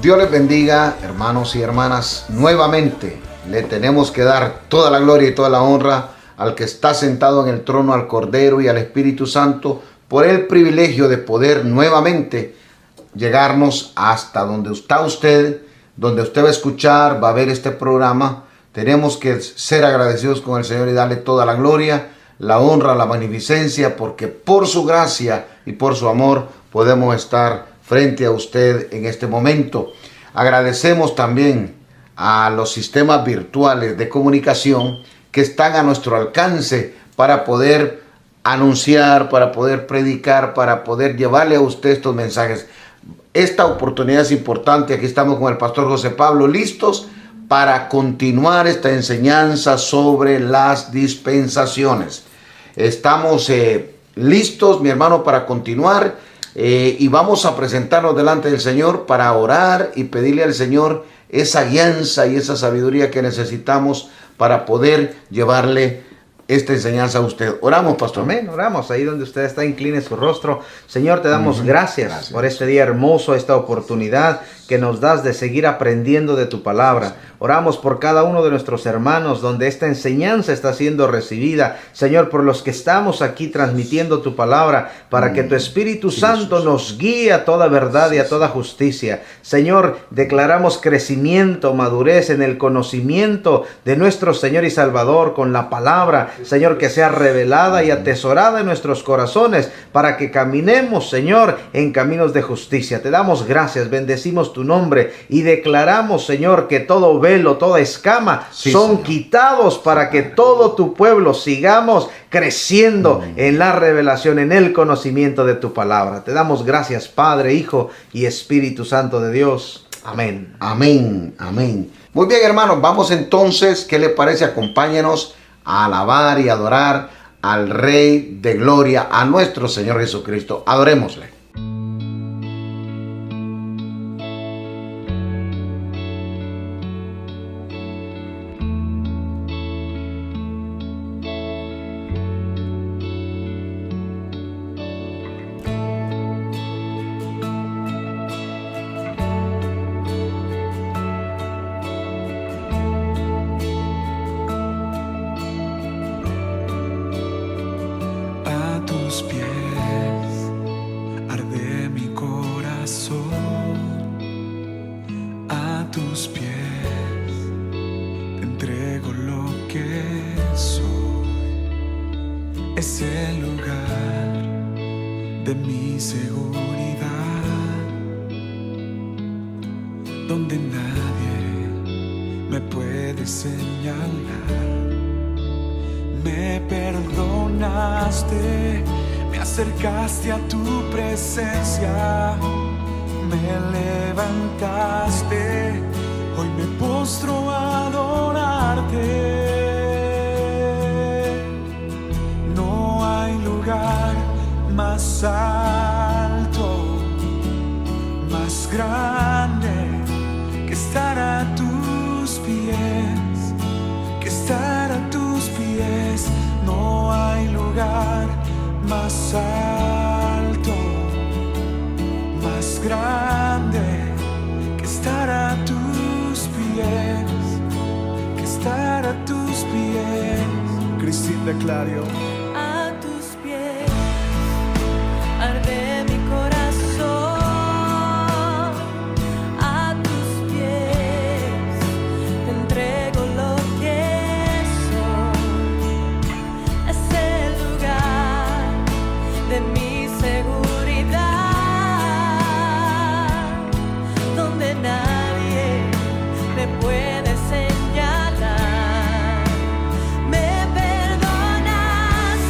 Dios les bendiga, hermanos y hermanas. Nuevamente le tenemos que dar toda la gloria y toda la honra al que está sentado en el trono, al Cordero y al Espíritu Santo, por el privilegio de poder nuevamente llegarnos hasta donde está usted, donde usted va a escuchar, va a ver este programa. Tenemos que ser agradecidos con el Señor y darle toda la gloria, la honra, la magnificencia, porque por su gracia y por su amor podemos estar frente a usted en este momento. Agradecemos también a los sistemas virtuales de comunicación que están a nuestro alcance para poder anunciar, para poder predicar, para poder llevarle a usted estos mensajes. Esta oportunidad es importante. Aquí estamos con el pastor José Pablo, listos para continuar esta enseñanza sobre las dispensaciones. Estamos listos, mi hermano, para continuar. Y vamos a presentarnos delante del Señor para orar y pedirle al Señor esa guianza y esa sabiduría que necesitamos para poder llevarle esta enseñanza a usted. Oramos, pastor. Amén, oramos. Ahí donde usted está, incline su rostro. Señor, te damos gracias por este día hermoso, esta oportunidad que nos das de seguir aprendiendo de tu palabra. Oramos por cada uno de nuestros hermanos donde esta enseñanza está siendo recibida. Señor, por los que estamos aquí transmitiendo tu palabra, para que tu Espíritu Santo nos guíe a toda verdad y a toda justicia. Señor, declaramos crecimiento, madurez en el conocimiento de nuestro Señor y Salvador con la palabra. Señor, que sea revelada y atesorada en nuestros corazones para que caminemos, Señor, en caminos de justicia. Te damos gracias, bendecimos tu nombre y declaramos, Señor, que todo velo, toda escama son quitados para que todo tu pueblo sigamos creciendo en la revelación, en el conocimiento de tu palabra. Te damos gracias, Padre, Hijo y Espíritu Santo de Dios. Amén. Amén, amén. Muy bien, hermanos, vamos entonces, ¿qué le parece? Acompáñenos a alabar y adorar al Rey de Gloria, a nuestro Señor Jesucristo. Adorémosle. Es el lugar de mi seguridad, donde nadie me puede señalar. Me perdonaste, me acercaste a tu presencia, me levantaste, hoy me postro a adorarte. Más alto, más grande, que estar a tus pies, que estar a tus pies. No hay lugar más alto, más grande, que estar a tus pies, que estar a tus pies. Cristina Clario. Arde mi corazón, a tus pies te entrego lo que soy. Es el lugar de mi seguridad, donde nadie me puede señalar. Me perdonas.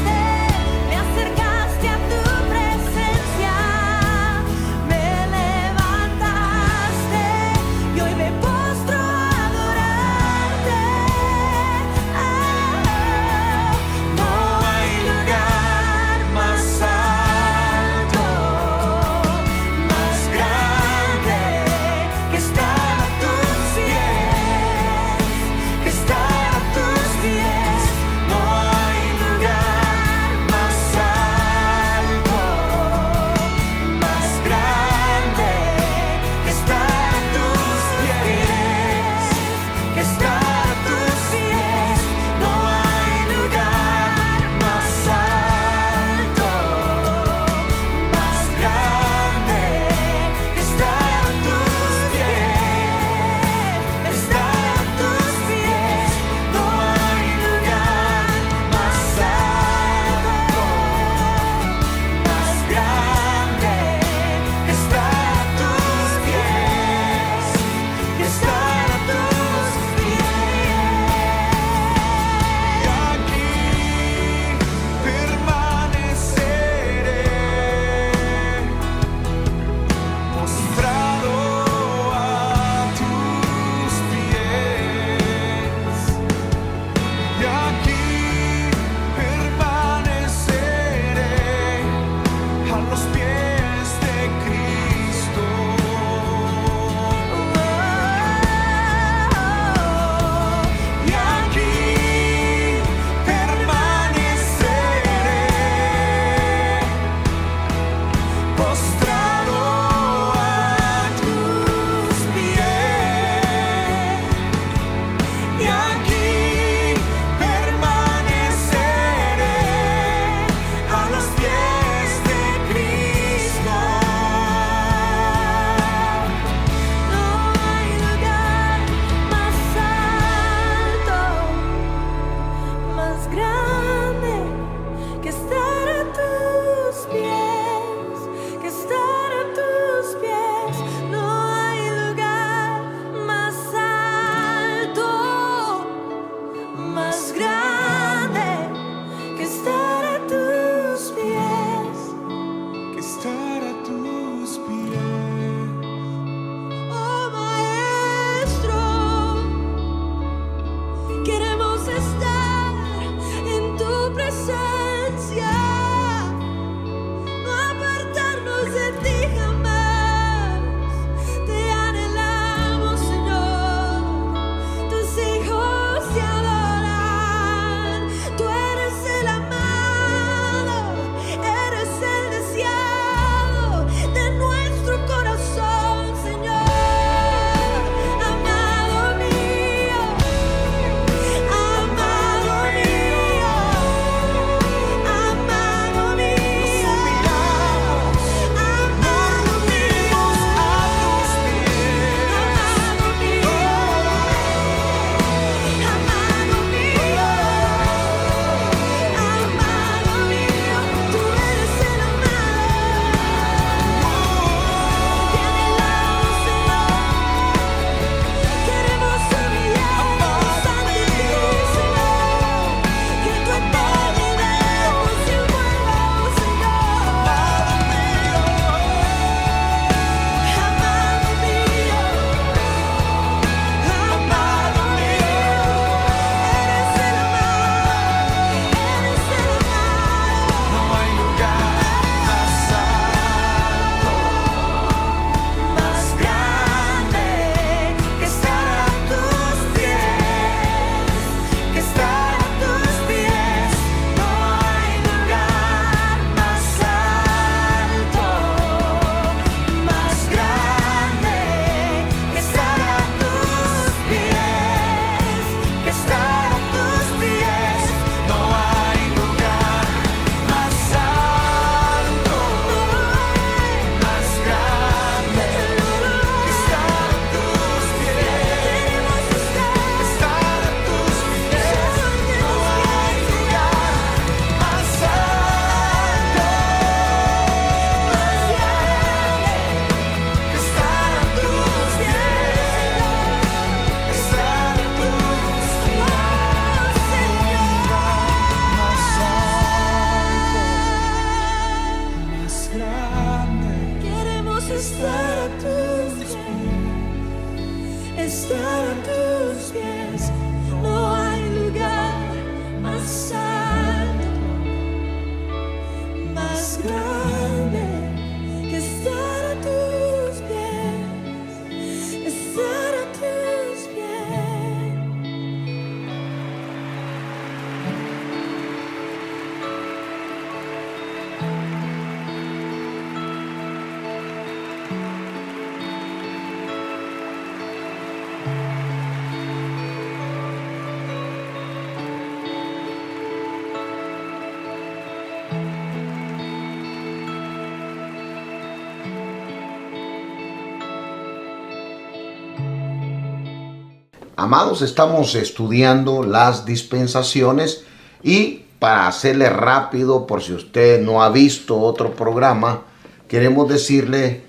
Amados, estamos estudiando las dispensaciones y para hacerle rápido, por si usted no ha visto otro programa, queremos decirle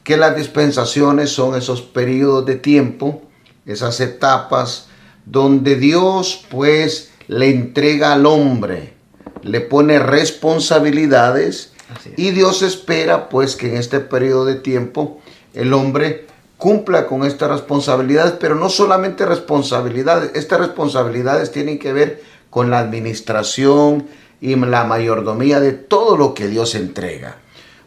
que las dispensaciones son esos periodos de tiempo, esas etapas donde Dios pues le entrega al hombre, le pone responsabilidades y Dios espera pues que en este periodo de tiempo el hombre cumpla con estas responsabilidades, pero no solamente responsabilidades, estas responsabilidades tienen que ver con la administración y la mayordomía de todo lo que Dios entrega.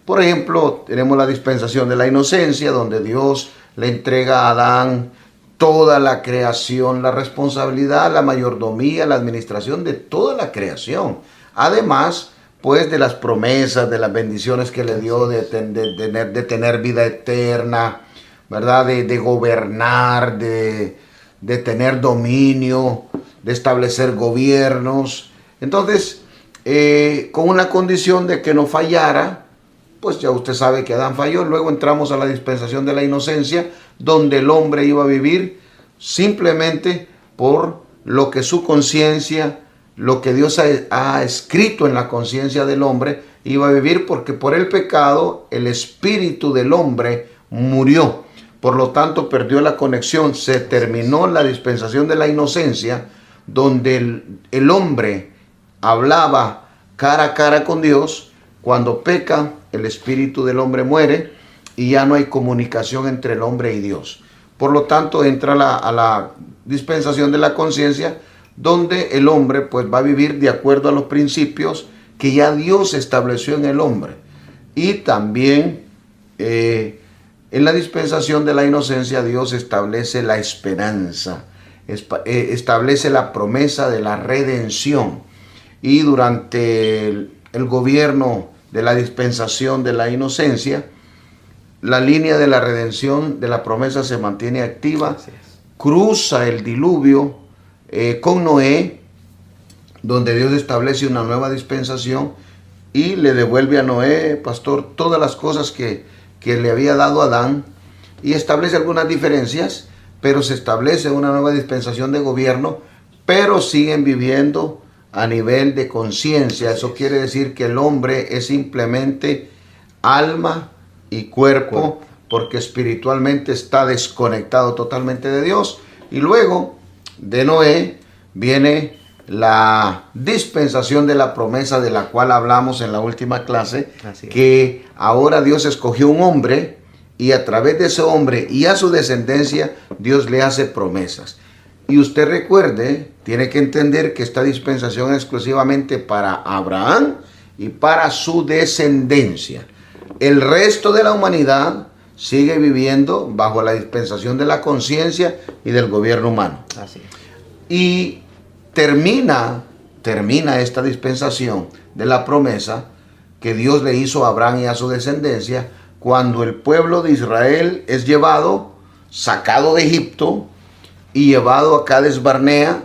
Por ejemplo, tenemos la dispensación de la inocencia, donde Dios le entrega a Adán toda la creación, la responsabilidad, la mayordomía, la administración de toda la creación. Además, pues de las promesas, de las bendiciones que le dio de tener vida eterna, ¿verdad? De gobernar, de tener dominio, de establecer gobiernos. Entonces, con una condición de que no fallara, pues ya usted sabe que Adán falló. Luego entramos a la dispensación de la inocencia, donde el hombre iba a vivir simplemente por lo que su conciencia, lo que Dios ha escrito en la conciencia del hombre, iba a vivir, porque por el pecado el espíritu del hombre murió. Por lo tanto, perdió la conexión. Se terminó la dispensación de la inocencia, donde el hombre hablaba cara a cara con Dios. Cuando peca, el espíritu del hombre muere y ya no hay comunicación entre el hombre y Dios. Por lo tanto, entra a la dispensación de la conciencia, donde el hombre pues va a vivir de acuerdo a los principios que ya Dios estableció en el hombre. Y también en la dispensación de la inocencia, Dios establece la esperanza, establece la promesa de la redención. Y durante el gobierno de la dispensación de la inocencia, la línea de la redención de la promesa se mantiene activa. Cruza el diluvio con Noé, donde Dios establece una nueva dispensación y le devuelve a Noé, pastor, todas las cosas que le había dado a Adán, y establece algunas diferencias, pero se establece una nueva dispensación de gobierno, pero siguen viviendo a nivel de conciencia. Eso quiere decir que el hombre es simplemente alma y cuerpo, porque espiritualmente está desconectado totalmente de Dios. Y luego de Noé viene la dispensación de la promesa, de la cual hablamos en la última clase, que ahora Dios escogió un hombre y a través de ese hombre y a su descendencia Dios le hace promesas. Y usted recuerde, tiene que entender que esta dispensación es exclusivamente para Abraham y para su descendencia. El resto de la humanidad sigue viviendo bajo la dispensación de la conciencia y del gobierno humano. Así. Y termina esta dispensación de la promesa que Dios le hizo a Abraham y a su descendencia cuando el pueblo de Israel es sacado de Egipto y llevado a Cades Barnea,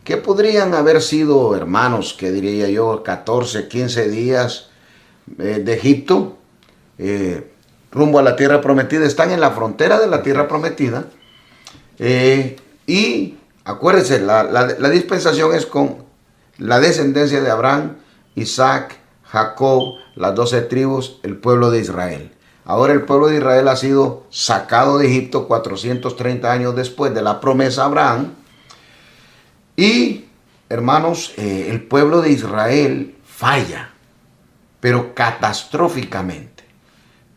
que podrían haber sido, hermanos, que diría yo, 14, 15 días de Egipto, rumbo a la tierra prometida. Están en la frontera de la tierra prometida. Y acuérdense, la dispensación es con la descendencia de Abraham, Isaac, Jacob, las 12 tribus, el pueblo de Israel. Ahora el pueblo de Israel ha sido sacado de Egipto 430 años después de la promesa a Abraham. Y, hermanos, el pueblo de Israel falla, pero catastróficamente.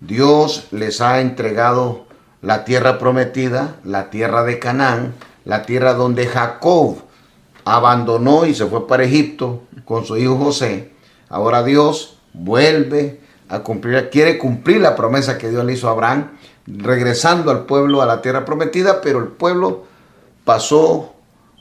Dios les ha entregado la tierra prometida, la tierra de Canaán, la tierra donde Jacob abandonó y se fue para Egipto con su hijo José. Ahora Dios vuelve a cumplir, quiere cumplir la promesa que Dios le hizo a Abraham, regresando al pueblo a la tierra prometida, pero el pueblo pasó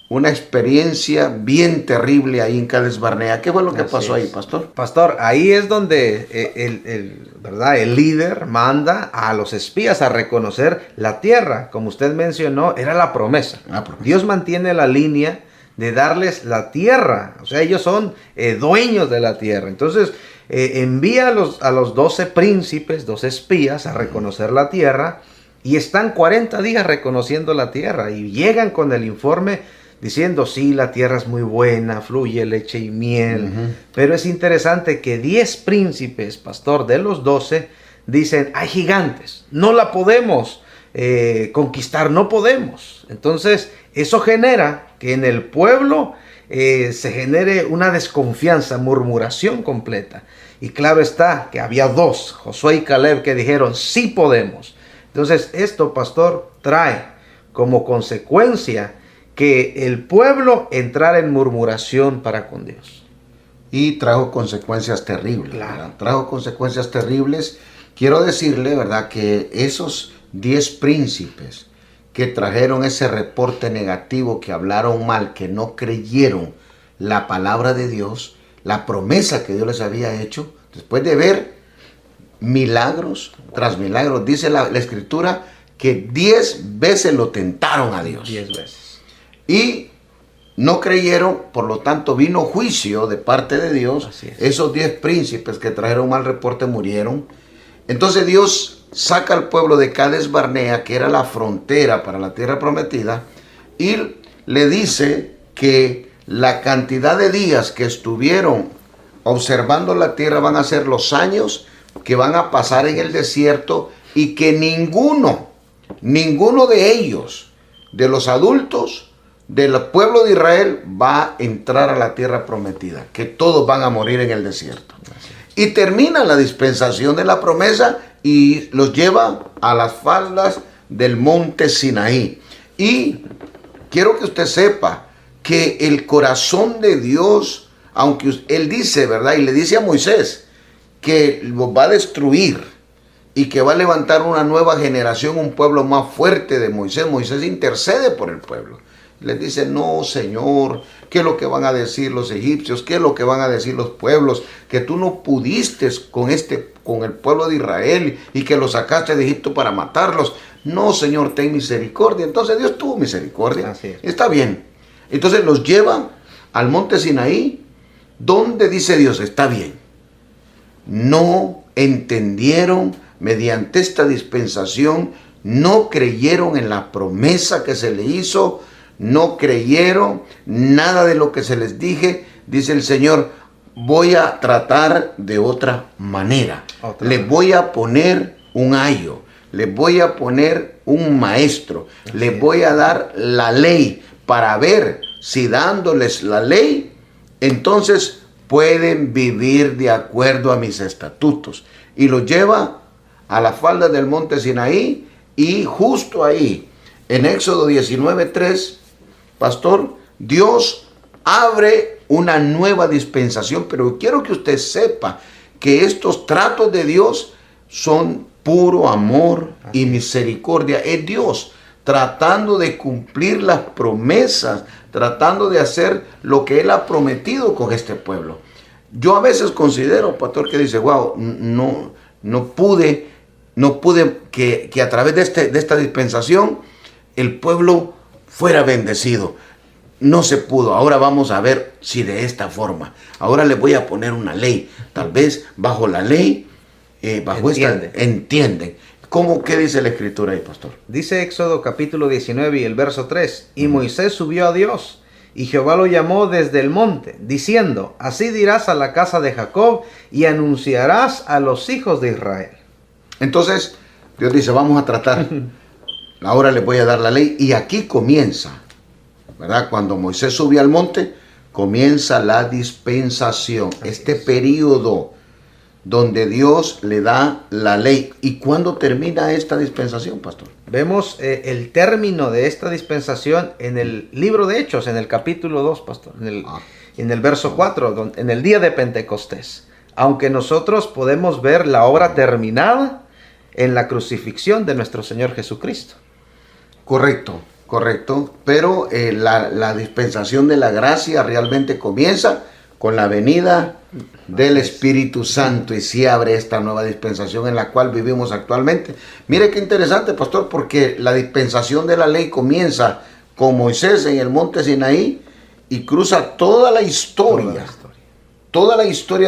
una experiencia bien terrible ahí en Cades Barnea. ¿Qué fue lo que pasó ahí, pastor? Pastor, ahí es donde ¿verdad? El líder manda a los espías a reconocer la tierra. Como usted mencionó, era la promesa. Dios mantiene la línea de darles la tierra. O sea, ellos son dueños de la tierra. Entonces, envía a los 12 príncipes, 12 espías, a reconocer la tierra. Y están 40 días reconociendo la tierra y llegan con el informe diciendo, sí, la tierra es muy buena, fluye leche y miel. Pero es interesante que 10 príncipes, pastor, de los 12, dicen, hay gigantes, no la podemos conquistar, no podemos. Entonces, eso genera que en el pueblo se genere una desconfianza, murmuración completa. Y claro está que había 2, Josué y Caleb, que dijeron, sí podemos. Entonces, esto, pastor, trae como consecuencia que el pueblo entrara en murmuración para con Dios. Y trajo consecuencias terribles. Claro. ¿Verdad? Trajo consecuencias terribles. Quiero decirle, ¿verdad?, que esos 10 príncipes que trajeron ese reporte negativo, que hablaron mal, que no creyeron la palabra de Dios, la promesa que Dios les había hecho, después de ver milagros tras milagros, dice la Escritura que 10 veces lo tentaron a Dios. 10 veces. Y no creyeron, por lo tanto vino juicio de parte de Dios. Así es. Esos 10 príncipes que trajeron mal reporte murieron. Entonces Dios saca al pueblo de Cades Barnea, que era la frontera para la tierra prometida, y le dice que la cantidad de días que estuvieron observando la tierra van a ser los años que van a pasar en el desierto, y que ninguno de ellos, de los adultos del pueblo de Israel, va a entrar a la tierra prometida, que todos van a morir en el desierto. Y termina la dispensación de la promesa y los lleva a las faldas del monte Sinaí. Y quiero que usted sepa que el corazón de Dios, aunque él dice, ¿verdad?, y le dice a Moisés que los va a destruir y que va a levantar una nueva generación, un pueblo más fuerte de Moisés. Moisés intercede por el pueblo. Les dice, no, Señor, ¿qué es lo que van a decir los egipcios? ¿Qué es lo que van a decir los pueblos? Que tú no pudiste con el pueblo de Israel y que los sacaste de Egipto para matarlos. No, Señor, ten misericordia. Entonces Dios tuvo misericordia. Así es. Está bien. Entonces los lleva al monte Sinaí, donde dice Dios, está bien. No entendieron mediante esta dispensación, no creyeron en la promesa que se le hizo, no creyeron nada de lo que se les dije. Dice el Señor, voy a tratar de otra manera. Les voy a poner un ayo, les voy a poner un maestro, les voy a dar la ley para ver si dándoles la ley, entonces pueden vivir de acuerdo a mis estatutos. Y los lleva a la falda del monte Sinaí, y justo ahí, en Éxodo 19:3, pastor, Dios abre una nueva dispensación. Pero quiero que usted sepa que estos tratos de Dios son puro amor y misericordia. Es Dios tratando de cumplir las promesas, tratando de hacer lo que Él ha prometido con este pueblo. Yo a veces considero, pastor, que dice, wow, no pude que a través de esta dispensación el pueblo fuera bendecido. No se pudo. Ahora vamos a ver si de esta forma. Ahora le voy a poner una ley. Tal vez bajo la ley, entienden. ¿Qué dice la Escritura ahí, pastor? Dice Éxodo capítulo 19 y el verso 3. Y Moisés subió a Dios, y Jehová lo llamó desde el monte, diciendo, así dirás a la casa de Jacob, y anunciarás a los hijos de Israel. Entonces, Dios dice, vamos a tratar. Ahora les voy a dar la ley. Y aquí comienza, ¿verdad? Cuando Moisés subió al monte, comienza la dispensación. Este periodo donde Dios le da la ley. ¿Y cuándo termina esta dispensación, pastor? Vemos el término de esta dispensación en el libro de Hechos, en el capítulo 2, pastor, en el verso 4, en el día de Pentecostés. Aunque nosotros podemos ver la obra terminada en la crucifixión de nuestro Señor Jesucristo. Correcto. Pero la dispensación de la gracia realmente comienza con la venida del Espíritu Santo, y sí abre esta nueva dispensación en la cual vivimos actualmente. Mire qué interesante, pastor, porque la dispensación de la ley comienza con Moisés en el monte Sinaí y cruza toda la historia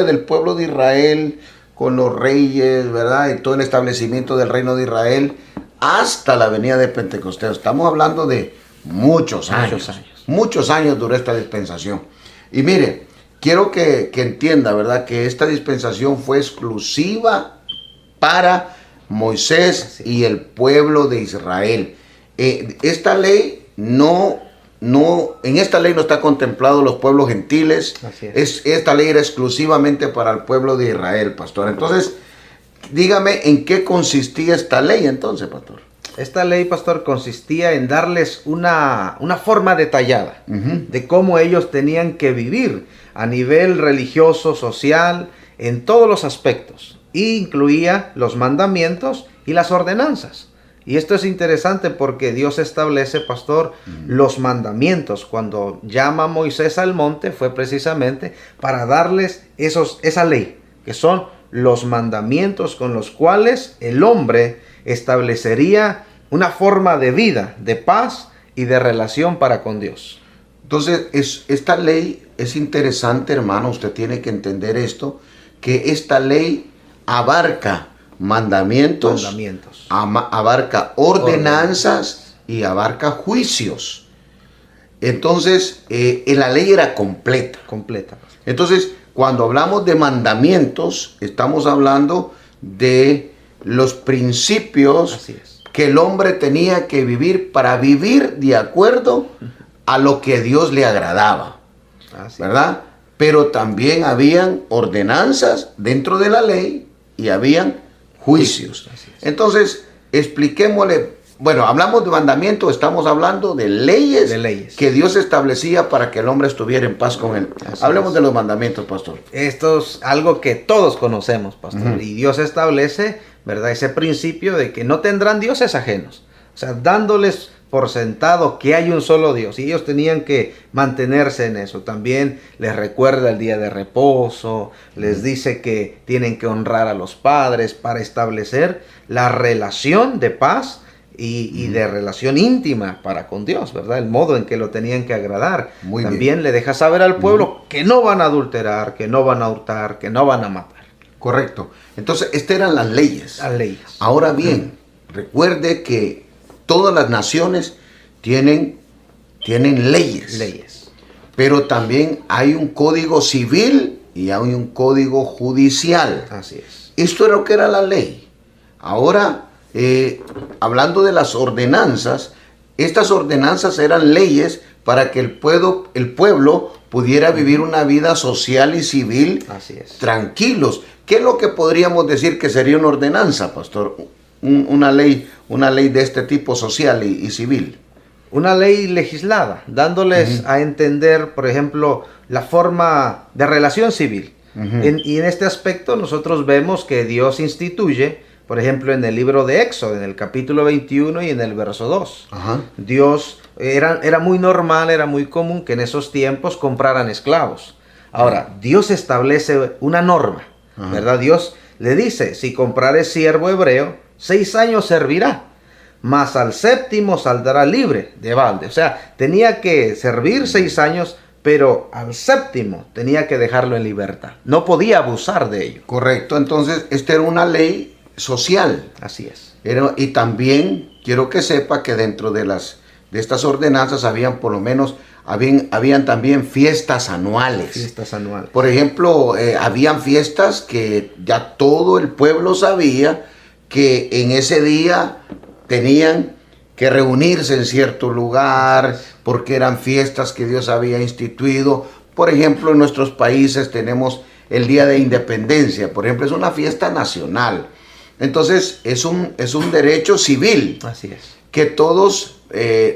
del pueblo de Israel, con los reyes, ¿verdad? Y todo el establecimiento del reino de Israel, hasta la venida de Pentecostés. Estamos hablando de muchos años. Muchos años duró esta dispensación. Y mire, quiero que entienda, ¿verdad? Que esta dispensación fue exclusiva para Moisés y el pueblo de Israel. Esta ley en esta ley no está contemplado los pueblos gentiles. Esta ley era exclusivamente para el pueblo de Israel, pastor. Entonces, dígame en qué consistía esta ley entonces, pastor. Esta ley, pastor, consistía en darles una forma detallada de cómo ellos tenían que vivir a nivel religioso, social, en todos los aspectos. Y incluía los mandamientos y las ordenanzas. Y esto es interesante porque Dios establece, pastor, los mandamientos. Cuando llama a Moisés al monte fue precisamente para darles esa ley, que son los mandamientos con los cuales el hombre establecería una forma de vida, de paz y de relación para con Dios. Entonces, esta ley es interesante, hermano. Usted tiene que entender esto, que esta ley abarca mandamientos, abarca ordenanzas y abarca juicios. Entonces, la ley era completa. Entonces, cuando hablamos de mandamientos, estamos hablando de los principios que el hombre tenía que vivir para vivir de acuerdo a lo que Dios le agradaba, ¿verdad? Pero también habían ordenanzas dentro de la ley y habían juicios. Entonces, expliquémosle. Bueno, hablamos de mandamientos, estamos hablando de leyes que Dios establecía para que el hombre estuviera en paz con él. Hablemos de los mandamientos, pastor. Esto es algo que todos conocemos, pastor. Y Dios establece, ¿verdad?, ese principio de que no tendrán dioses ajenos. O sea, dándoles por sentado que hay un solo Dios. Y ellos tenían que mantenerse en eso. También les recuerda el día de reposo. Les dice que tienen que honrar a los padres para establecer la relación de paz y de relación íntima para con Dios, ¿verdad? El modo en que lo tenían que agradar. También le deja saber al pueblo que no van a adulterar, que no van a hurtar, que no van a matar. Correcto. Entonces, estas eran las leyes. Ahora bien, recuerde que todas las naciones tienen leyes. Pero también hay un código civil y hay un código judicial. Así es. Esto era lo que era la ley. Ahora, hablando de las ordenanzas, estas ordenanzas eran leyes para que el pueblo pudiera vivir una vida social y civil tranquilos. ¿Qué es lo que podríamos decir que sería una ordenanza, pastor? Una ley de este tipo social y civil. Una ley legislada, dándoles a entender, por ejemplo, la forma de relación civil. Y en este aspecto nosotros vemos que Dios instituye, por ejemplo, en el libro de Éxodo, en el capítulo 21 y en el verso 2. Dios, era muy normal, era muy común que en esos tiempos compraran esclavos. Ahora, Dios establece una norma, ¿verdad? Dios le dice, si comprares siervo hebreo, 6 años servirá, mas al 7º saldrá libre de balde. O sea, tenía que servir 6 años, pero al 7º tenía que dejarlo en libertad. No podía abusar de ello. Correcto. Entonces, esta era una ley social. Así es. Y también quiero que sepa que dentro de estas ordenanzas habían también fiestas anuales. Por ejemplo, habían fiestas que ya todo el pueblo sabía que en ese día tenían que reunirse en cierto lugar porque eran fiestas que Dios había instituido. Por ejemplo, en nuestros países tenemos el Día de Independencia, por ejemplo, es una fiesta nacional. Entonces, es un derecho civil. Así es. Que todos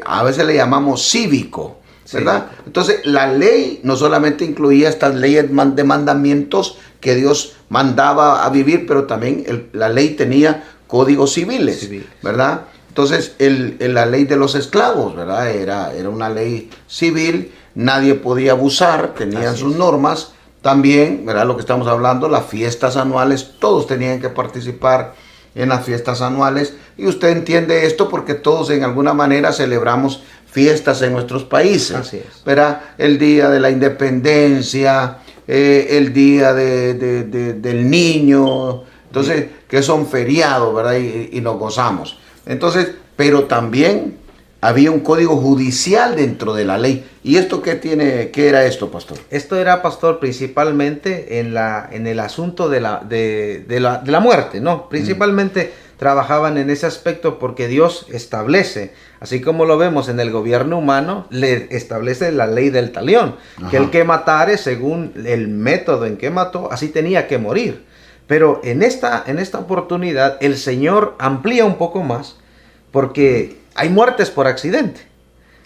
a veces le llamamos cívico, ¿verdad? Sí. Entonces, la ley no solamente incluía estas leyes de mandamientos que Dios mandaba a vivir, pero también la ley tenía códigos civiles, ¿verdad? Entonces, la ley de los esclavos, ¿verdad? Era una ley civil, nadie podía abusar, tenían sus normas. También, ¿verdad? Lo que estamos hablando, las fiestas anuales, todos tenían que participar en las fiestas anuales. Y usted entiende esto porque todos en alguna manera celebramos fiestas en nuestros países. Así es. ¿Verdad? El día de la independencia, el día del niño, entonces, que son feriados, ¿verdad? Y nos gozamos. Entonces, pero también había un código judicial dentro de la ley. ¿Y esto qué era esto, pastor? Esto era, pastor, principalmente en el asunto de la muerte, ¿no? Principalmente trabajaban en ese aspecto porque Dios establece, así como lo vemos en el gobierno humano, le establece la ley del talión, que el que matare según el método en que mató, así tenía que morir. Pero en esta oportunidad el Señor amplía un poco más, porque hay muertes por accidente.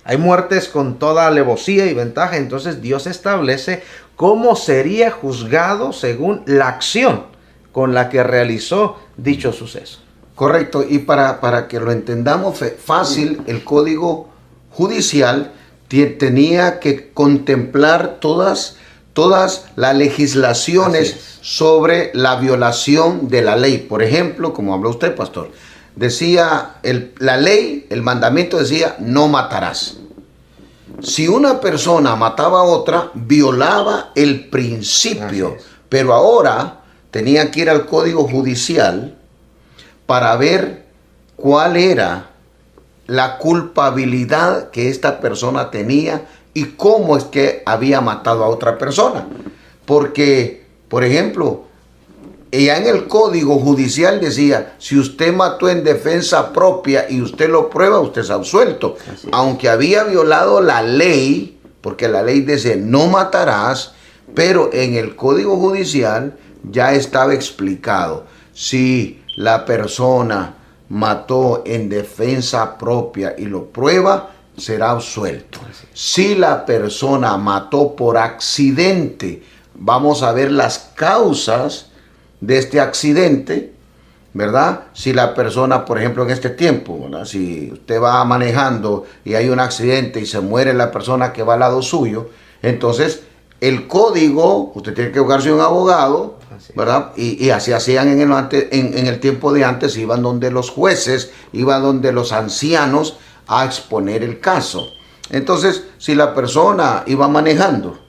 Hay muertes con toda alevosía y ventaja. Entonces Dios establece cómo sería juzgado según la acción con la que realizó dicho suceso. Correcto. Y para que lo entendamos fácil, el código judicial tenía que contemplar todas las legislaciones sobre la violación de la ley. Por ejemplo, como habló usted, pastor, decía la ley, el mandamiento decía, no matarás. Si una persona mataba a otra, violaba el principio. Pero ahora tenía que ir al código judicial para ver cuál era la culpabilidad que esta persona tenía y cómo es que había matado a otra persona. Porque, por ejemplo, ya en el código judicial decía, si usted mató en defensa propia y usted lo prueba, usted es absuelto. Aunque había violado la ley, porque la ley dice no matarás, pero en el código judicial ya estaba explicado. Si la persona mató en defensa propia y lo prueba, será absuelto. Si la persona mató por accidente, vamos a ver las causas de este accidente, ¿verdad? Si la persona, por ejemplo, en este tiempo, ¿verdad? Si usted va manejando y hay un accidente y se muere la persona que va al lado suyo, entonces el código, usted tiene que buscarse un abogado, ¿verdad? Y así hacían en el tiempo de antes, iban donde los jueces, iban donde los ancianos a exponer el caso. Entonces, si la persona iba manejando,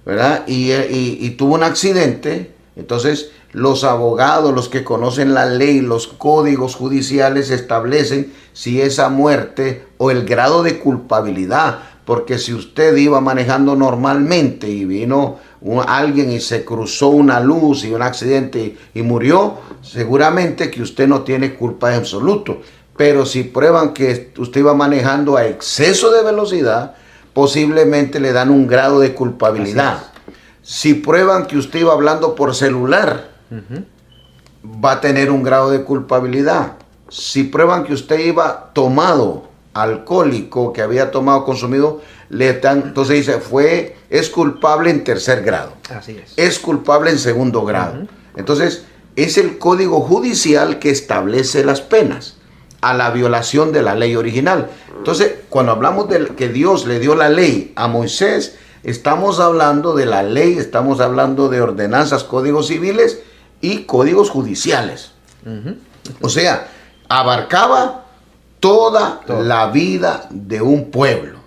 ¿verdad? Y tuvo un accidente, entonces los abogados, los que conocen la ley, los códigos judiciales establecen si esa muerte o el grado de culpabilidad, porque si usted iba manejando normalmente y vino alguien y se cruzó una luz y un accidente y murió, seguramente que usted no tiene culpa en absoluto. Pero si prueban que usted iba manejando a exceso de velocidad, posiblemente le dan un grado de culpabilidad. Si prueban que usted iba hablando por celular, va a tener un grado de culpabilidad. Si prueban que usted iba tomado, alcohólico, que había tomado, consumido, entonces dice, es culpable en tercer grado. Así es. Es culpable en segundo grado. Entonces, es el código judicial que establece las penas a la violación de la ley original. Entonces, cuando hablamos de que Dios le dio la ley a Moisés, estamos hablando de la ley, estamos hablando de ordenanzas, códigos civiles y códigos judiciales. O sea, abarcaba toda la vida de un pueblo.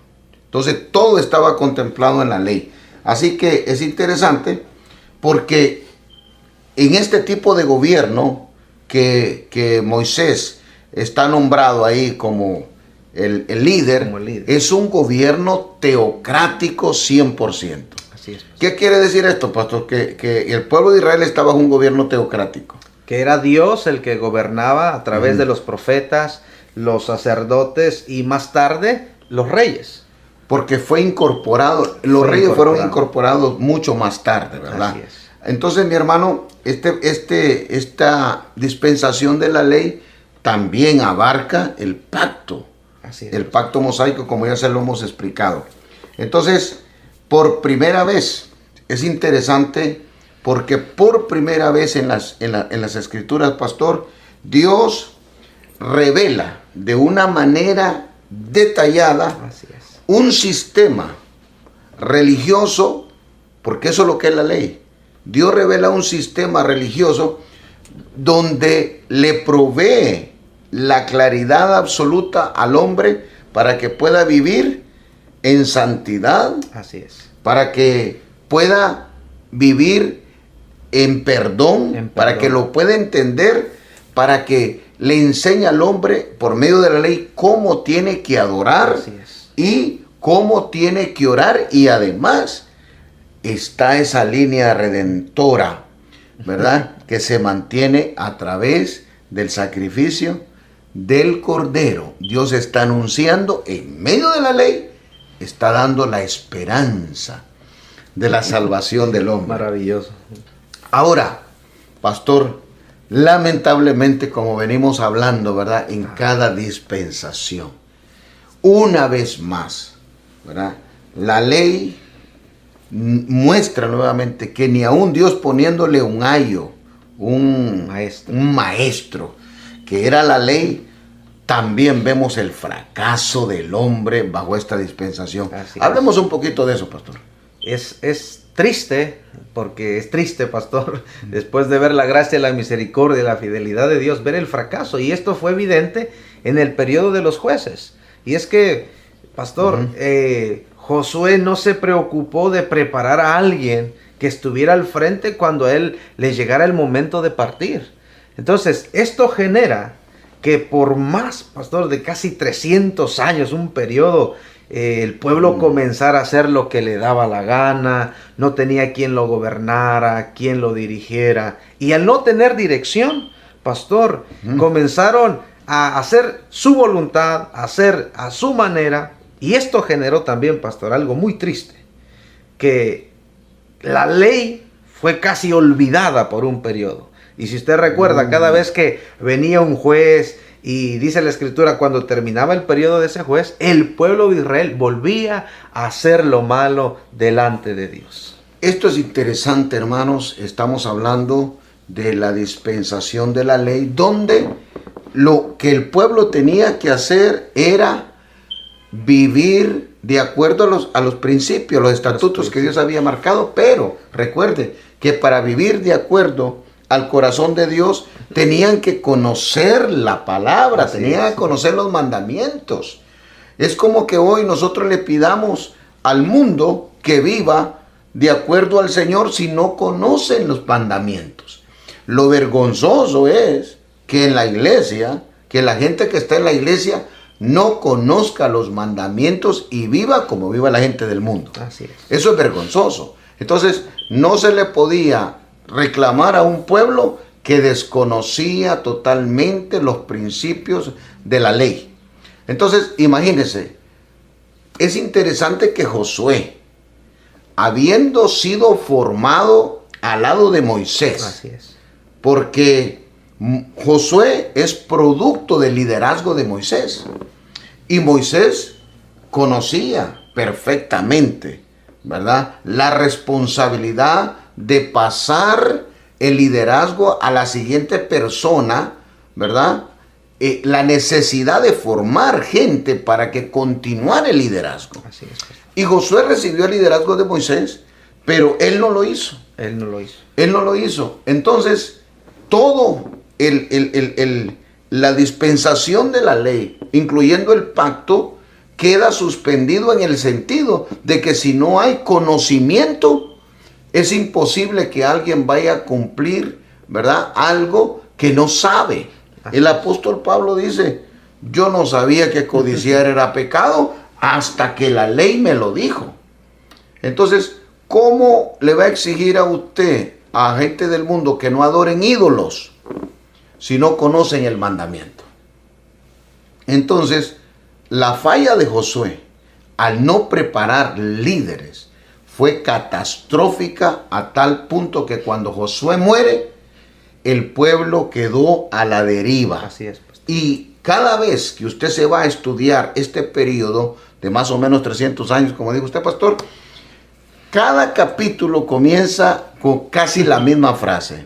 Entonces, todo estaba contemplado en la ley. Así que es interesante porque en este tipo de gobierno que Moisés está nombrado ahí como el líder, es un gobierno teocrático 100%. Así es. ¿Qué quiere decir esto, pastor? Que el pueblo de Israel está bajo un gobierno teocrático. Que era Dios el que gobernaba a través de los profetas, los sacerdotes y más tarde los reyes. Porque fue incorporado, los reyes fueron incorporados mucho más tarde, ¿verdad? Así es. Entonces, mi hermano, esta dispensación de la ley también abarca el pacto. Así es. El pacto mosaico, como ya se lo hemos explicado. Entonces, por primera vez, es interesante porque por primera vez en las escrituras, pastor, Dios revela de una manera detallada un sistema religioso, porque eso es lo que es la ley. Dios revela un sistema religioso donde le provee la claridad absoluta al hombre para que pueda vivir en santidad. Así es. Para que pueda vivir en perdón, para que lo pueda entender, para que le enseña al hombre por medio de la ley cómo tiene que adorar Así es. y cómo tiene que orar, y además está esa línea redentora, ¿verdad? Que se mantiene a través del sacrificio del Cordero. Dios está anunciando en medio de la ley, está dando la esperanza de la salvación del hombre. Maravilloso. Ahora, pastor, lamentablemente, como venimos hablando, ¿verdad? En cada dispensación, una vez más, ¿verdad? La ley muestra nuevamente que ni aún Dios poniéndole un ayo, un maestro, que era la ley, también vemos el fracaso del hombre bajo esta dispensación. Hablemos un poquito de eso, pastor. Es triste, porque es triste, pastor, después de ver la gracia, la misericordia, la fidelidad de Dios, ver el fracaso. Y esto fue evidente en el periodo de los jueces. Y es que, pastor, Josué no se preocupó de preparar a alguien que estuviera al frente cuando a él le llegara el momento de partir. Entonces, esto genera que por más, pastor, de casi 300 años, un periodo, el pueblo comenzara a hacer lo que le daba la gana, no tenía quien lo gobernara, quien lo dirigiera. Y al no tener dirección, pastor, comenzaron a hacer su voluntad, a hacer a su manera. Y esto generó también, pastor, algo muy triste, que la ley fue casi olvidada por un periodo. Y si usted recuerda, cada vez que venía un juez, y dice la escritura, cuando terminaba el periodo de ese juez, el pueblo de Israel volvía a hacer lo malo delante de Dios. Esto es interesante, hermanos. Estamos hablando de la dispensación de la ley, donde lo que el pueblo tenía que hacer era vivir de acuerdo a los principios, los estatutos que Dios había marcado. Pero recuerde que para vivir de acuerdo al corazón de Dios, tenían que conocer la palabra, tenían que conocer los mandamientos. Es como que hoy nosotros le pidamos al mundo que viva de acuerdo al Señor si no conocen los mandamientos. Lo vergonzoso es que en la iglesia, que la gente que está en la iglesia no conozca los mandamientos y viva como viva la gente del mundo. Así es. Eso es vergonzoso. Entonces, no se le podía reclamar a un pueblo que desconocía totalmente los principios de la ley. Entonces, imagínense, es interesante que Josué, habiendo sido formado al lado de Moisés, Así es. porque Josué es producto del liderazgo de Moisés, y Moisés conocía perfectamente, ¿verdad?, la responsabilidad de pasar el liderazgo a la siguiente persona, ¿verdad? La necesidad de formar gente para que continuara el liderazgo. Así es. Y Josué recibió el liderazgo de Moisés, pero él no lo hizo. Él no lo hizo. Él no lo hizo. Entonces, todo la dispensación de la ley, incluyendo el pacto, queda suspendido en el sentido de que si no hay conocimiento, es imposible que alguien vaya a cumplir, ¿verdad?, algo que no sabe. El apóstol Pablo dice, yo no sabía que codiciar era pecado hasta que la ley me lo dijo. Entonces, ¿cómo le va a exigir a usted, a gente del mundo, que no adoren ídolos si no conocen el mandamiento? Entonces, la falla de Josué, al no preparar líderes, fue catastrófica a tal punto que cuando Josué muere, el pueblo quedó a la deriva. Así es, pastor. Y cada vez que usted se va a estudiar este periodo de más o menos 300 años, como dijo usted, pastor, cada capítulo comienza con casi la misma frase.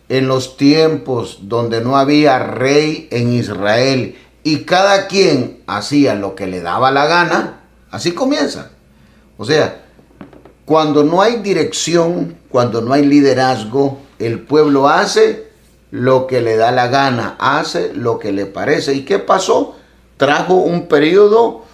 En los tiempos donde no había rey en Israel y cada quien hacía lo que le daba la gana, así comienza. O sea, cuando no hay dirección, cuando no hay liderazgo, el pueblo hace lo que le da la gana, hace lo que le parece. ¿Y qué pasó? Trajo un periodo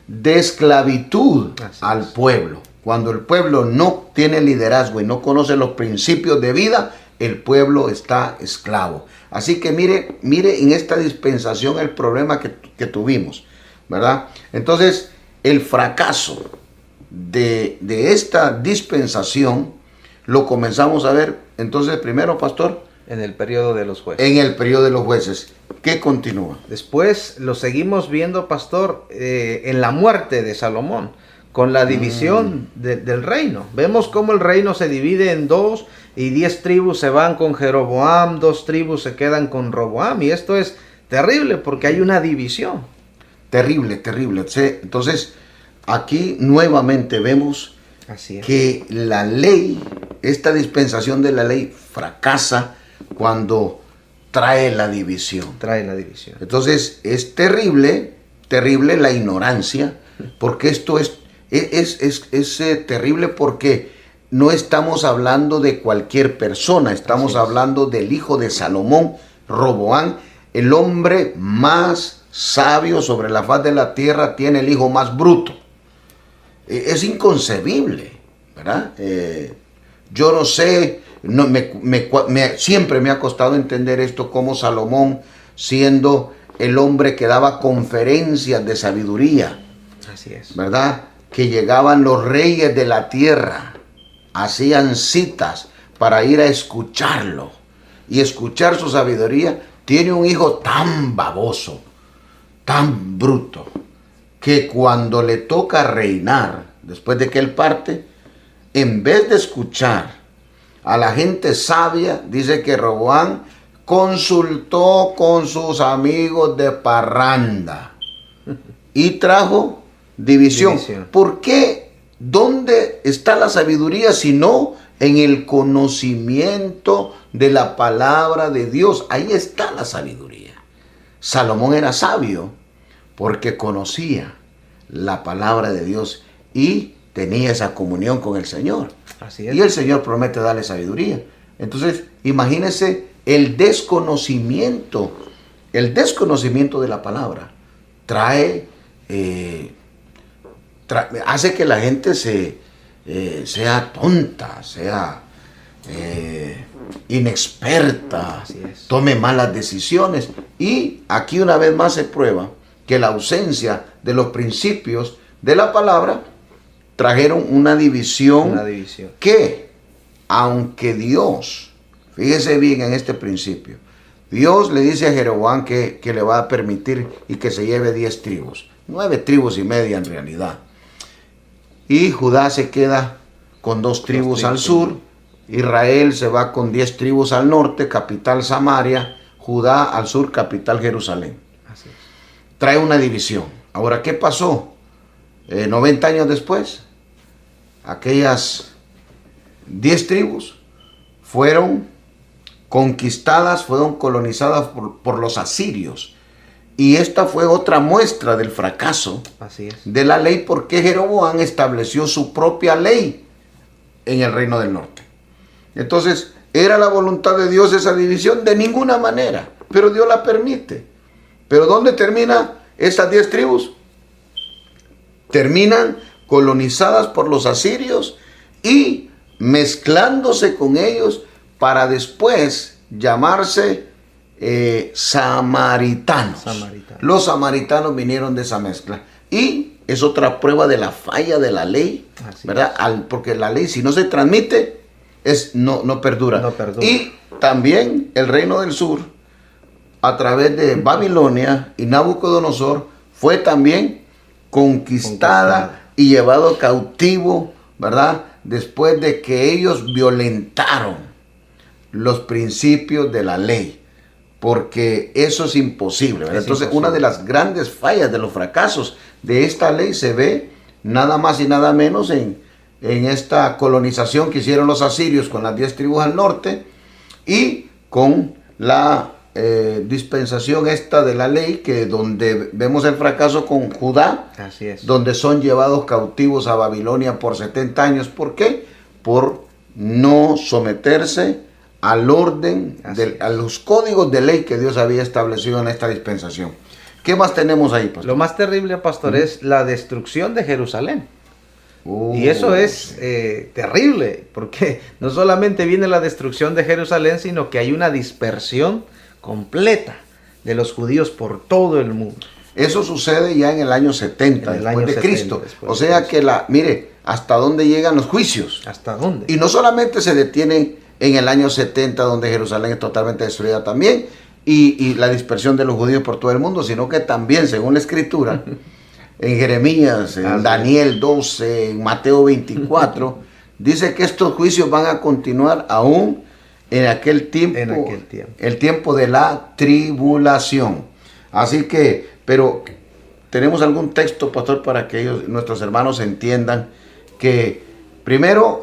de esclavitud al pueblo. Cuando el pueblo no tiene liderazgo y no conoce los principios de vida, el pueblo está esclavo. Así que mire en esta dispensación el problema que tuvimos, ¿verdad? Entonces, el fracaso de esta dispensación lo comenzamos a ver, entonces, primero, pastor, En el periodo de los jueces. en el periodo de los jueces. ¿Qué continúa? Después lo seguimos viendo, pastor, en la muerte de Salomón, con la división del reino. Vemos cómo el reino se divide en 2 y 10 tribus se van con Jeroboam, 2 tribus se quedan con Roboam. Y esto es terrible porque hay una división. Terrible, terrible. Entonces, aquí nuevamente vemos Así es. que la ley, esta dispensación de la ley fracasa cuando trae la división. Trae la división. Entonces es terrible, terrible la ignorancia, porque esto es terrible porque no estamos hablando de cualquier persona, estamos hablando del hijo de Salomón, Roboam, el hombre más sabio sobre la faz de la tierra, tiene el hijo más bruto. Es inconcebible, ¿verdad? Yo no sé, siempre me ha costado entender esto, como Salomón, siendo el hombre que daba conferencias de sabiduría, Así es. ¿verdad? Que llegaban los reyes de la tierra, hacían citas para ir a escucharlo y escuchar su sabiduría. Tiene un hijo tan baboso, tan bruto, que cuando le toca reinar, después de que él parte, en vez de escuchar a la gente sabia, dice que Roboam consultó con sus amigos de parranda y trajo división. ¿Por qué? ¿Dónde está la sabiduría si no en el conocimiento de la palabra de Dios? Ahí está la sabiduría. Salomón era sabio porque conocía la palabra de Dios y tenía esa comunión con el Señor. Así es. Y el Señor promete darle sabiduría. Entonces, imagínense el desconocimiento de la palabra hace que la gente sea tonta, sea inexperta, Así es. tome malas decisiones. Y aquí una vez más se prueba que la ausencia de los principios de la palabra trajeron una división. Una división. Que, aunque Dios, fíjese bien en este principio, Dios le dice a Jeroboam que le va a permitir y que se lleve 10 tribus, 9 tribus y media en realidad. Y Judá se queda con 2 tribus al sur, Israel se va con 10 tribus al norte, capital Samaria, Judá al sur, capital Jerusalén. Así es. Trae una división. Ahora, ¿qué pasó? 90 años después, aquellas 10 tribus fueron conquistadas, fueron colonizadas por los asirios. Y esta fue otra muestra del fracaso Así es. de la ley, porque Jeroboam estableció su propia ley en el reino del norte. Entonces, ¿era la voluntad de Dios esa división? De ninguna manera, pero Dios la permite. ¿Pero dónde termina esas 10 tribus? Terminan colonizadas por los asirios y mezclándose con ellos para después llamarse samaritanos. Los samaritanos vinieron de esa mezcla. Y es otra prueba de la falla de la ley, ¿verdad? Porque la ley, si no se transmite, no perdura. No perdura. Y también el reino del sur, a través de Babilonia y Nabucodonosor, fue también conquistada y llevado cautivo, ¿verdad? Después de que ellos violentaron los principios de la ley, porque eso es imposible, ¿verdad? Entonces, una de las grandes fallas, de los fracasos de esta ley se ve nada más y nada menos en esta colonización que hicieron los asirios con las 10 tribus al norte y con la dispensación esta de la ley, que donde vemos el fracaso con Judá. Así es. Donde son llevados cautivos a Babilonia por 70 años. ¿Por qué? Por no someterse al orden, a los códigos de ley que Dios había establecido en esta dispensación. ¿Qué más tenemos ahí, pastor? Lo más terrible, pastor, es la destrucción de Jerusalén. Y eso es terrible, porque no solamente viene la destrucción de Jerusalén, sino que hay una dispersión completa de los judíos por todo el mundo. Eso sucede ya en el año 70 En el después año de 70 Cristo. después O de sea Cristo. que mire, hasta dónde llegan los juicios. ¿Hasta dónde? Y no solamente se detienen en el año 70, donde Jerusalén es totalmente destruida también, y la dispersión de los judíos por todo el mundo, sino que también, según la Escritura, en Jeremías, en Daniel 12, en Mateo 24, dice que estos juicios van a continuar aún en aquel tiempo, el tiempo de la tribulación. Así que, pero tenemos algún texto, pastor, para que nuestros hermanos entiendan que primero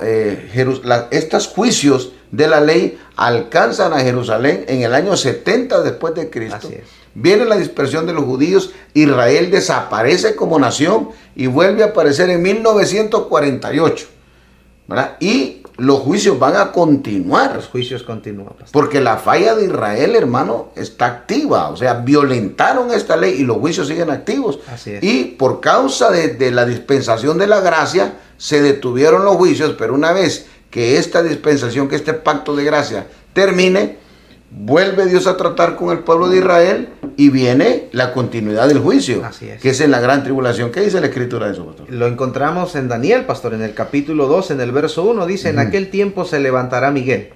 estos juicios de la ley alcanzan a Jerusalén en el año 70 después de Cristo. Así es. Viene la dispersión de los judíos, Israel desaparece como nación y vuelve a aparecer en 1948, ¿verdad? Y los juicios van a continuar. Los juicios continúan, pastor. Porque la falla de Israel, hermano, está activa. O sea, violentaron esta ley y los juicios siguen activos. Así es. Y por causa de la dispensación de la gracia, se detuvieron los juicios, pero una vez que esta dispensación, que este pacto de gracia termine, vuelve Dios a tratar con el pueblo de Israel y viene la continuidad del juicio. Así es. Que es en la gran tribulación. ¿Qué dice la Escritura de eso, pastor? Lo encontramos en Daniel, pastor, en el capítulo 2, en el verso 1, dice, en aquel tiempo se levantará Miguel,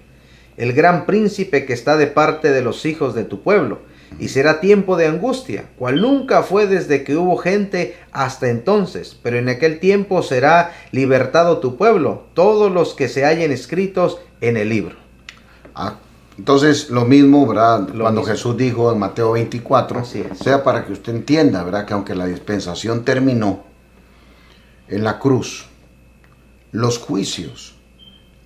el gran príncipe que está de parte de los hijos de tu pueblo, y será tiempo de angustia, cual nunca fue desde que hubo gente hasta entonces, pero en aquel tiempo será libertado tu pueblo, todos los que se hallen escritos en el libro. Entonces, lo mismo, ¿verdad? Cuando mismo. Jesús dijo en Mateo 24, Así es. o sea, para que usted entienda, ¿verdad? Que aunque la dispensación terminó en la cruz, los juicios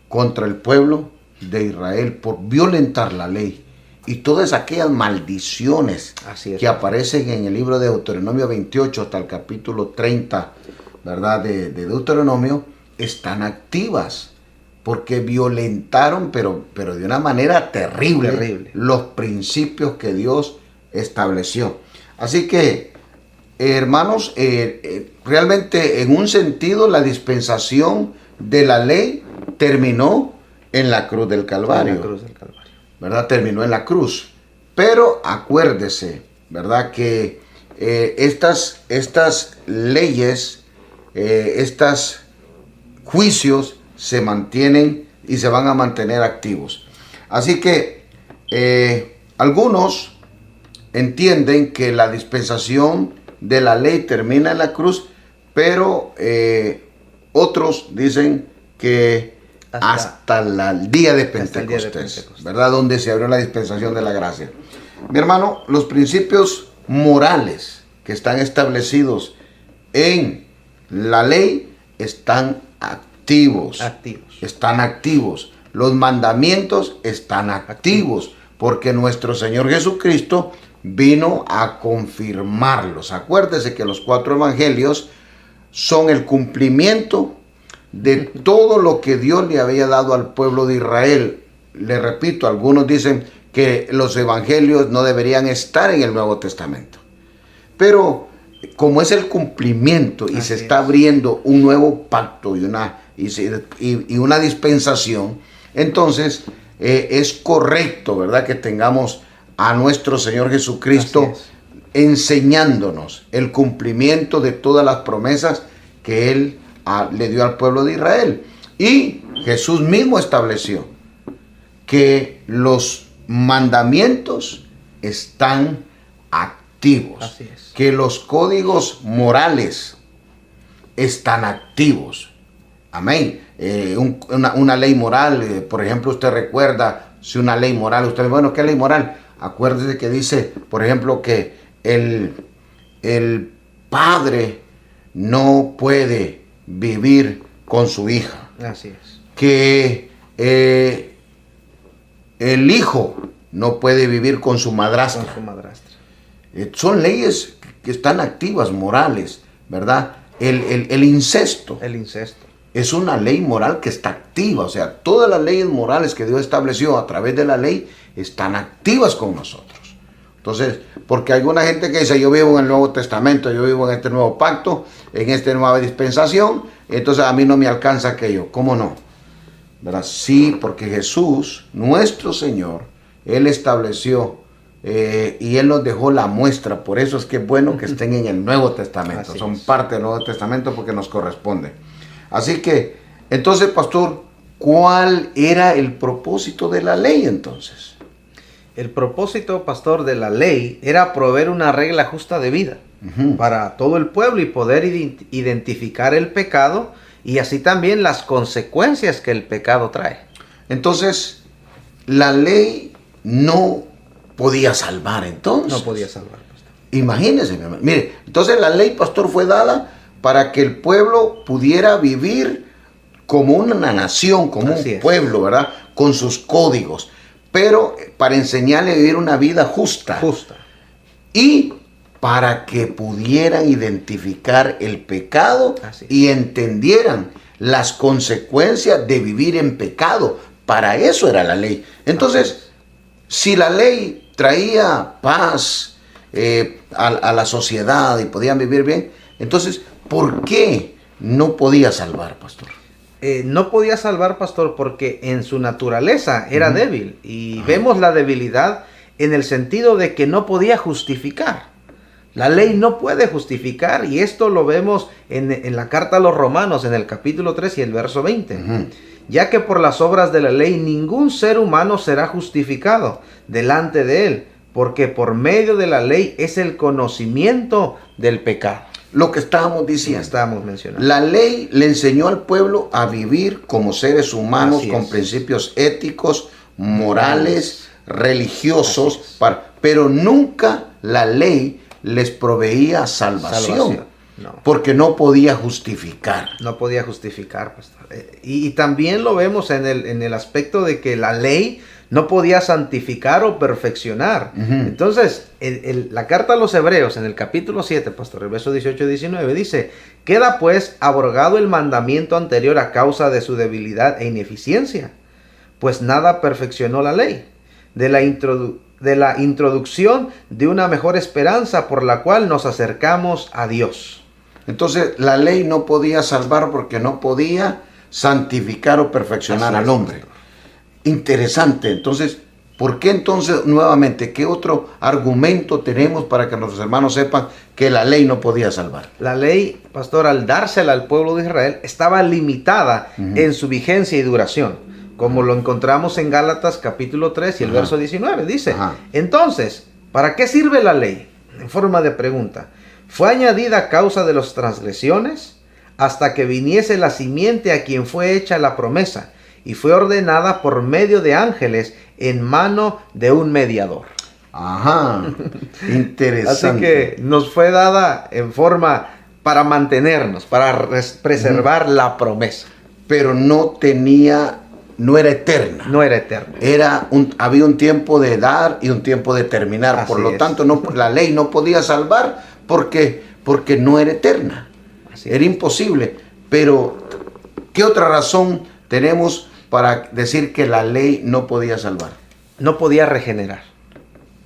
contra el pueblo de Israel por violentar la ley y todas aquellas maldiciones Así es. que aparecen en el libro de Deuteronomio 28 hasta el capítulo 30, ¿verdad? De Deuteronomio, están activas. Porque violentaron, pero de una manera terrible, los principios que Dios estableció. Así que, hermanos, realmente en un sentido la dispensación de la ley terminó en la cruz del Calvario. En la cruz del Calvario. ¿Verdad? Terminó en la cruz. Pero acuérdese, ¿verdad? Que estas leyes, estos juicios, se mantienen y se van a mantener activos. Así que algunos entienden que la dispensación de la ley termina en la cruz, pero otros dicen que hasta el día de Pentecostés, ¿verdad? Donde se abrió la dispensación de la gracia. Mi hermano, los principios morales que están establecidos en la ley están activos. Están activos. Los mandamientos están activos, porque nuestro Señor Jesucristo vino a confirmarlos. Acuérdese que los 4 evangelios son el cumplimiento de todo lo que Dios le había dado al pueblo de Israel. Le repito, algunos dicen que los evangelios no deberían estar en el Nuevo Testamento. Pero como es el cumplimiento y se está abriendo un nuevo pacto y una dispensación, entonces es correcto, ¿verdad?, que tengamos a nuestro Señor Jesucristo enseñándonos el cumplimiento de todas las promesas que Él le dio al pueblo de Israel. Y Jesús mismo estableció que los mandamientos están activos. Así es. Que los códigos morales están activos. Amén. Una ley moral, por ejemplo, usted recuerda, si una ley moral, usted, bueno, ¿qué ley moral? Acuérdese que dice, por ejemplo, que el padre no puede vivir con su hija. Así es. Que el hijo no puede vivir con su madrastra. Con su madrastra. Son leyes que están activas, morales, ¿verdad? El incesto. El incesto. Es una ley moral que está activa. O sea, todas las leyes morales que Dios estableció a través de la ley están activas con nosotros. Entonces, porque hay alguna gente que dice, yo vivo en el Nuevo Testamento, yo vivo en este nuevo pacto, en esta nueva dispensación, entonces a mí no me alcanza aquello. ¿Cómo no? ¿Verdad? Sí, porque Jesús, nuestro Señor, Él estableció y Él nos dejó la muestra. Por eso es que es bueno que estén en el Nuevo Testamento. Así Son es. parte del Nuevo Testamento porque nos corresponde. Así que, entonces, pastor, ¿cuál era el propósito de la ley entonces? El propósito, pastor, de la ley era proveer una regla justa de vida para todo el pueblo y poder identificar el pecado y así también las consecuencias que el pecado trae. Entonces, la ley no podía salvar entonces. No podía salvar, pastor. Imagínense, mi hermano. Mire, entonces la ley, pastor, fue dada para que el pueblo pudiera vivir como una nación, como Así un es. pueblo, ¿verdad? Con sus códigos, pero para enseñarle a vivir una vida justa. Justa. Y para que pudieran identificar el pecado Así es. y entendieran las consecuencias de vivir en pecado. Para eso era la ley. Entonces, si la ley traía paz a la sociedad y podían vivir bien, entonces, ¿por qué no podía salvar, pastor? No podía salvar, pastor, porque en su naturaleza era débil. Y vemos la debilidad en el sentido de que no podía justificar. La ley no puede justificar, y esto lo vemos en la carta a los Romanos, en el capítulo 3 y el verso 20. Ya que por las obras de la ley ningún ser humano será justificado delante de él, porque por medio de la ley es el conocimiento del pecado. Lo que estábamos Ya diciendo. estábamos mencionando. La ley le enseñó al pueblo a vivir como seres humanos Así con es. principios éticos, morales, religiosos, Así es. pero nunca la ley les proveía salvación, No. porque no podía justificar. No podía justificar, pastor. Y también lo vemos en el aspecto de que la ley no podía santificar o perfeccionar. Entonces, la carta a los Hebreos, en el capítulo 7, pastor, el verso 18 y 19, dice: queda pues abrogado el mandamiento anterior a causa de su debilidad e ineficiencia, pues nada perfeccionó la ley, de la introducción de una mejor esperanza por la cual nos acercamos a Dios. Entonces, la ley no podía salvar porque no podía santificar o perfeccionar Así al es, hombre. pastor. Interesante. Entonces, ¿por qué entonces nuevamente, qué otro argumento tenemos para que nuestros hermanos sepan que la ley no podía salvar? La ley, pastor, al dársela al pueblo de Israel, estaba limitada en su vigencia y duración, como lo encontramos en Gálatas capítulo 3 y el verso 19. Dice: entonces, ¿para qué sirve la ley? En forma de pregunta. ¿Fue añadida a causa de las transgresiones? Hasta que viniese la simiente a quien fue hecha la promesa, y fue ordenada por medio de ángeles en mano de un mediador. Ajá, interesante. Así que nos fue dada en forma para mantenernos, para preservar la promesa. Pero no era eterna. No era eterna. Había un tiempo de dar y un tiempo de terminar. Así Por lo es. tanto, la ley no podía salvar porque no era eterna. Así Era es. imposible. Pero, ¿qué otra razón tenemos para decir que la ley no podía salvar? No podía regenerar.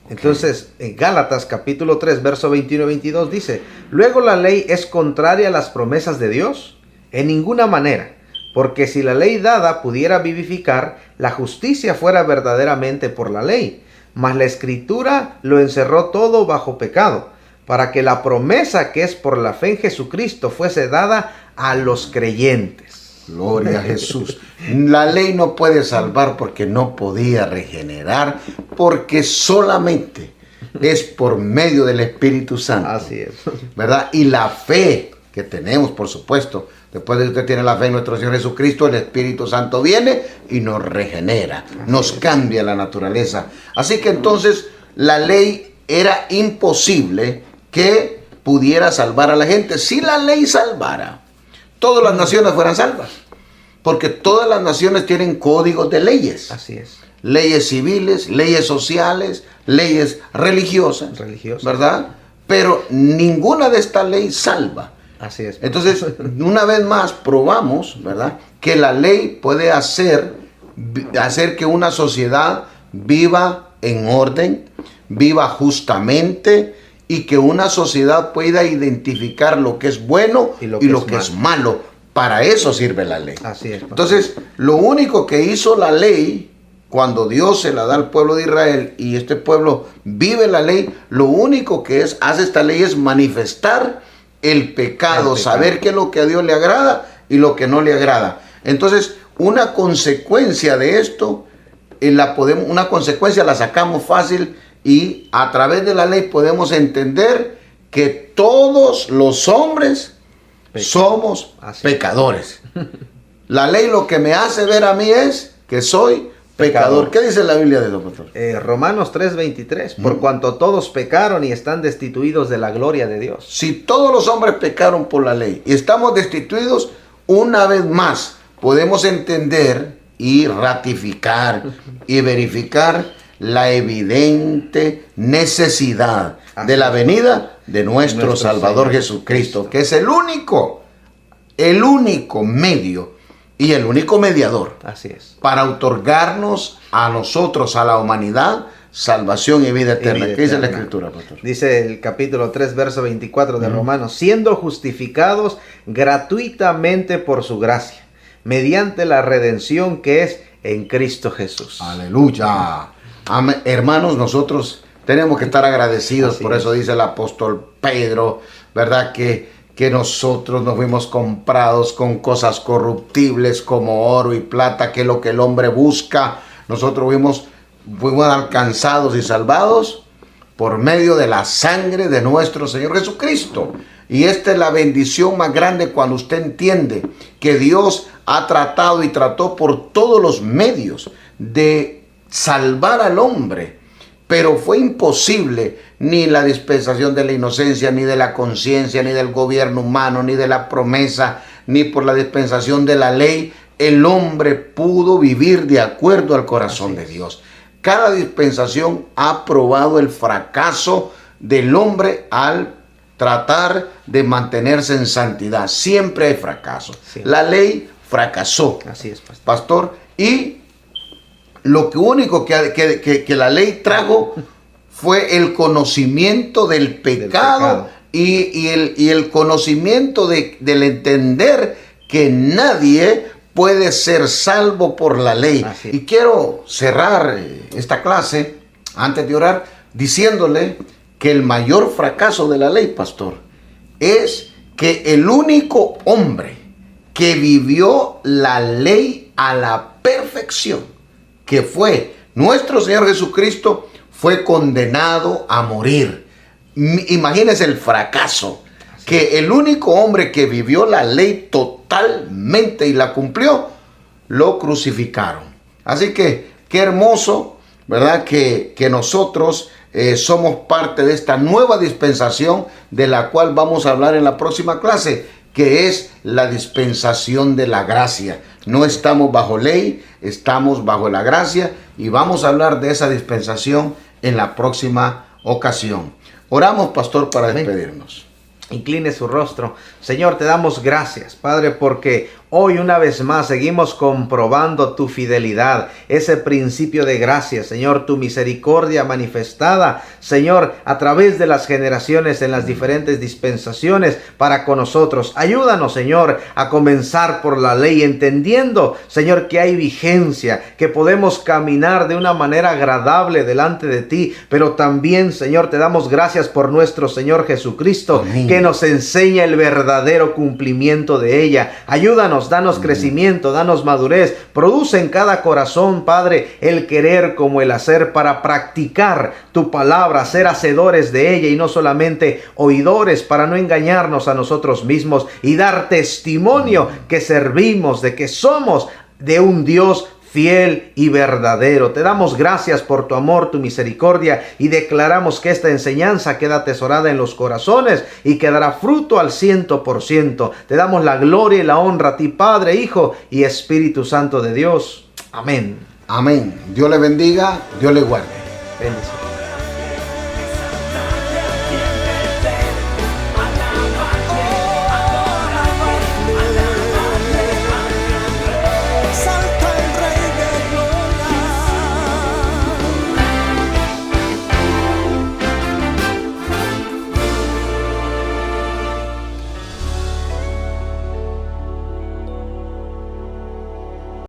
Entonces, en Gálatas capítulo 3, verso 21 y 22 dice: luego la ley es contraria a las promesas de Dios. En ninguna manera. Porque si la ley dada pudiera vivificar, la justicia fuera verdaderamente por la ley. Mas la escritura lo encerró todo bajo pecado, para que la promesa que es por la fe en Jesucristo fuese dada a los creyentes. Gloria a Jesús. La ley no puede salvar porque no podía regenerar, porque solamente es por medio del Espíritu Santo. Así es. ¿Verdad? Y la fe que tenemos, por supuesto. Después de que usted tiene la fe en nuestro Señor Jesucristo, el Espíritu Santo viene y nos regenera, nos cambia la naturaleza. Así que entonces la ley era imposible que pudiera salvar a la gente. Si la ley salvara, todas las naciones fueran salvas. Porque todas las naciones tienen códigos de leyes. Así es. Leyes civiles, leyes sociales, leyes religiosas. ¿Verdad? Pero ninguna de estas leyes salva. Así es. Entonces, una vez más probamos, ¿verdad?, que la ley puede hacer que una sociedad viva en orden, viva justamente y que una sociedad pueda identificar lo que es bueno y lo que es malo. Para eso sirve la ley. Así es, pastor. Entonces, lo único que hizo la ley, cuando Dios se la da al pueblo de Israel y este pueblo vive la ley, lo único que hace esta ley es manifestar el pecado, saber qué es lo que a Dios le agrada y lo que no le agrada. Entonces, una consecuencia de esto, una consecuencia la sacamos fácil, y a través de la ley podemos entender que todos los hombres somos pecadores. La ley lo que me hace ver a mí es que soy pecador. ¿Qué dice la Biblia de eso, pastor? Romanos 3:23, por cuanto todos pecaron y están destituidos de la gloria de Dios. Si todos los hombres pecaron por la ley y estamos destituidos, una vez más podemos entender y ratificar y verificar la evidente necesidad de la venida de nuestro Salvador Jesucristo, que es el único medio y el único mediador. Así es. Para otorgarnos a nosotros, a la humanidad, salvación y vida eterna. ¿Qué dice la Escritura, pastor? Dice el capítulo 3, verso 24 de Romanos, siendo justificados gratuitamente por su gracia, mediante la redención que es en Cristo Jesús. Aleluya. Amén. Hermanos, nosotros tenemos que estar agradecidos. Por eso dice el apóstol Pedro, ¿verdad? Que nosotros nos fuimos comprados con cosas corruptibles como oro y plata, que es lo que el hombre busca. Nosotros fuimos alcanzados y salvados por medio de la sangre de nuestro Señor Jesucristo. Y esta es la bendición más grande cuando usted entiende que Dios ha tratado y trató por todos los medios de salvar al hombre, pero fue imposible, ni la dispensación de la inocencia, ni de la conciencia, ni del gobierno humano, ni de la promesa, ni por la dispensación de la ley, el hombre pudo vivir de acuerdo al corazón de Dios. Cada dispensación ha probado el fracaso del hombre al tratar de mantenerse en santidad. Siempre hay fracaso. Sí. La ley fracasó. Así es, pastor. Y lo único que la ley trajo fue el conocimiento del pecado. Y el conocimiento del entender que nadie puede ser salvo por la ley. Y quiero cerrar esta clase, antes de orar, diciéndole que el mayor fracaso de la ley, pastor, es que el único hombre que vivió la ley a la perfección, que fue nuestro Señor Jesucristo, fue condenado a morir. Imagínense el fracaso, que el único hombre que vivió la ley totalmente y la cumplió, lo crucificaron. Así que qué hermoso, ¿verdad? Que nosotros somos parte de esta nueva dispensación de la cual vamos a hablar en la próxima clase, que es la dispensación de la gracia. No estamos bajo ley, estamos bajo la gracia, y vamos a hablar de esa dispensación en la próxima ocasión. Oramos, pastor, para despedirnos. Incline su rostro. Señor, te damos gracias, Padre, porque hoy una vez más seguimos comprobando tu fidelidad, ese principio de gracia, Señor, tu misericordia manifestada, Señor, a través de las generaciones en las diferentes dispensaciones para con nosotros. Ayúdanos, Señor, a comenzar por la ley, entendiendo, Señor, que hay vigencia, que podemos caminar de una manera agradable delante de ti, pero también, Señor, te damos gracias por nuestro Señor Jesucristo, que nos enseña el verdadero cumplimiento de ella. Ayúdanos, danos crecimiento, danos madurez, produce en cada corazón, Padre, el querer como el hacer para practicar tu palabra, ser hacedores de ella y no solamente oidores, para no engañarnos a nosotros mismos y dar testimonio que servimos, de que somos de un Dios fiel y verdadero. Te damos gracias por tu amor, tu misericordia, y declaramos que esta enseñanza queda atesorada en los corazones y que dará fruto al 100%. Te damos la gloria y la honra a ti, Padre, Hijo y Espíritu Santo de Dios. Amén. Amén. Dios le bendiga, Dios le guarde. Bendiciones.